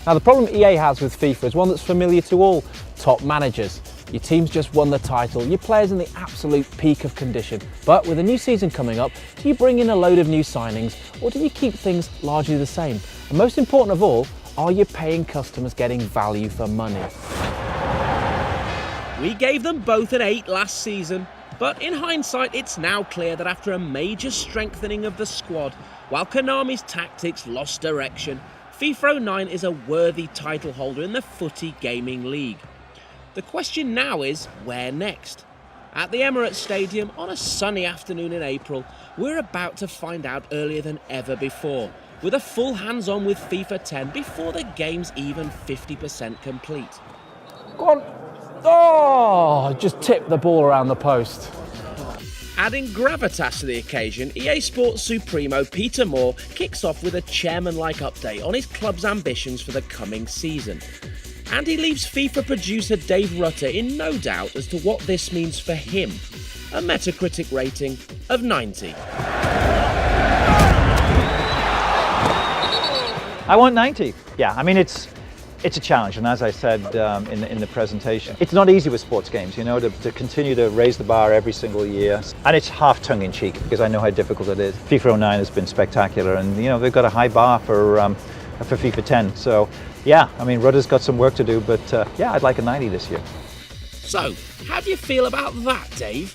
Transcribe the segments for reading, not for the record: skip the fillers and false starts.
Now the problem EA has with FIFA is one that's familiar to all top managers. Your team's just won the title, your players in the absolute peak of condition. But with a new season coming up, do you bring in a load of new signings or do you keep things largely the same? And most important of all, are you paying customers getting value for money? We gave them both an 8 last season, but in hindsight it's now clear that after a major strengthening of the squad, while Konami's tactics lost direction, FIFA 09 is a worthy title holder in the footy gaming league. The question now is, where next? At the Emirates Stadium on a sunny afternoon in April, we're about to find out earlier than ever before, with a full hands-on with FIFA 10 before the game's even 50% complete. Go on. Oh, just tipped the ball around the post. Adding gravitas to the occasion, EA Sports Supremo Peter Moore kicks off with a chairman-like update on his club's ambitions for the coming season. And he leaves FIFA producer Dave Rutter in no doubt as to what this means for him. A Metacritic rating of 90. I want 90. Yeah, I mean it's a challenge, and as I said in the presentation, it's not easy with sports games, you know, to continue to raise the bar every single year. And it's half tongue-in-cheek because I know how difficult it is. FIFA 09 has been spectacular, and you know they've got a high bar for FIFA 10. So yeah, I mean Rudder's got some work to do, but yeah, I'd like a 90 this year. So, how do you feel about that, Dave?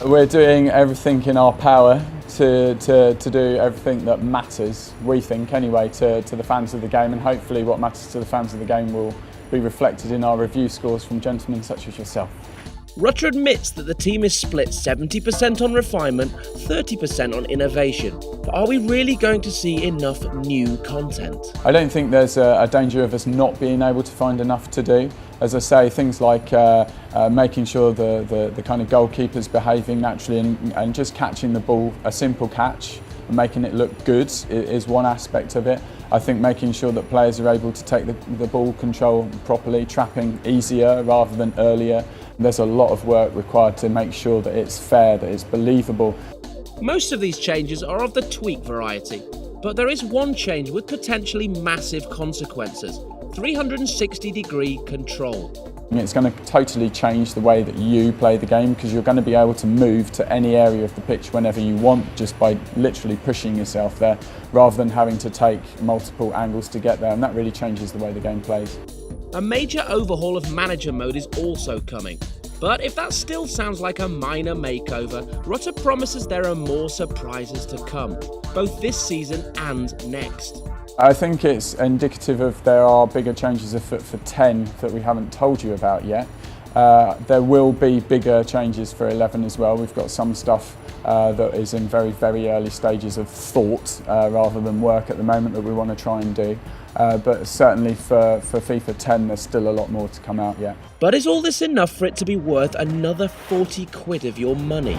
We're doing everything in our power to do everything that matters, we think anyway, to the fans of the game, and hopefully what matters to the fans of the game will be reflected in our review scores from gentlemen such as yourself. Rutter admits that the team is split 70% on refinement, 30% on innovation. But are we really going to see enough new content? I don't think there's a danger of us not being able to find enough to do. As I say, things like making sure the kind of goalkeeper's behaving naturally and just catching the ball, a simple catch, and making it look good is one aspect of it. I think making sure that players are able to take the ball control properly, trapping easier rather than earlier. There's a lot of work required to make sure that it's fair, that it's believable. Most of these changes are of the tweak variety, but there is one change with potentially massive consequences: 360-degree control. It's going to totally change the way that you play the game, because you're going to be able to move to any area of the pitch whenever you want just by literally pushing yourself there, rather than having to take multiple angles to get there, and that really changes the way the game plays. A major overhaul of manager mode is also coming, but if that still sounds like a minor makeover, Rutter promises there are more surprises to come, both this season and next. I think it's indicative of there are bigger changes afoot for 10 that we haven't told you about yet. There will be bigger changes for 11 as well. We've got some stuff that is in very, very early stages of thought rather than work at the moment that we want to try and do. But certainly for FIFA 10 there's still a lot more to come out yet. But is all this enough for it to be worth another 40 quid of your money?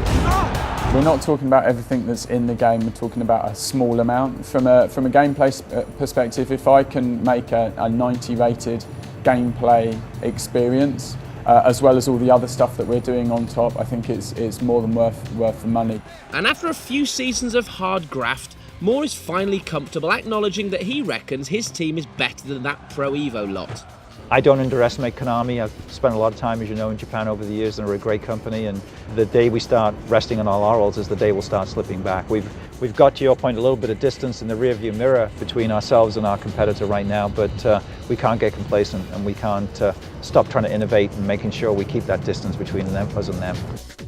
We're not talking about everything that's in the game, we're talking about a small amount. From a gameplay perspective, if I can make a 90 rated gameplay experience, as well as all the other stuff that we're doing on top, I think it's more than worth the money. And after a few seasons of hard graft, Moore is finally comfortable acknowledging that he reckons his team is better than that Pro Evo lot. I don't underestimate Konami. I've spent a lot of time, as you know, in Japan over the years, and they're a great company. And the day we start resting on our laurels is the day we'll start slipping back. We've got, to your point, a little bit of distance in the rearview mirror between ourselves and our competitor right now, but we can't get complacent, and we can't stop trying to innovate and making sure we keep that distance between us and them.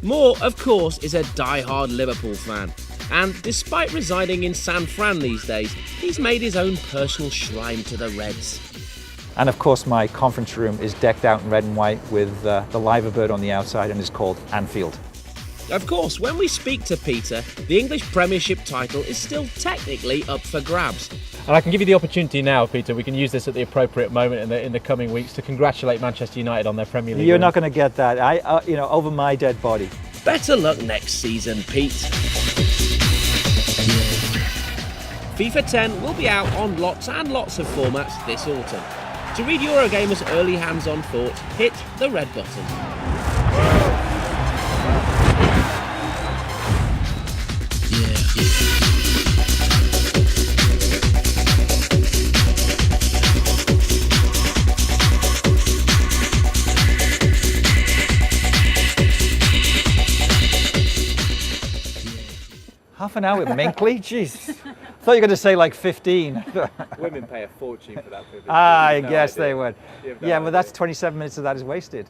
Moore, of course, is a die-hard Liverpool fan. And despite residing in San Fran these days, he's made his own personal shrine to the Reds. And of course my conference room is decked out in red and white with the liver bird on the outside, and is called Anfield. Of course, when we speak to Peter, the English Premiership title is still technically up for grabs. And I can give you the opportunity now, Peter, we can use this at the appropriate moment in the coming weeks to congratulate Manchester United on their Premier League You're win. not going to get that, over my dead body. Better luck next season, Pete. FIFA 10 will be out on lots and lots of formats this autumn. To read Eurogamer's early hands-on thoughts, hit the red button. half an hour with Minkley? Jeez. Thought you were going to say like 15. Women pay a fortune for that privilege. I No guess idea. they would. You have no Yeah, well, idea. that's 27 minutes of that is wasted.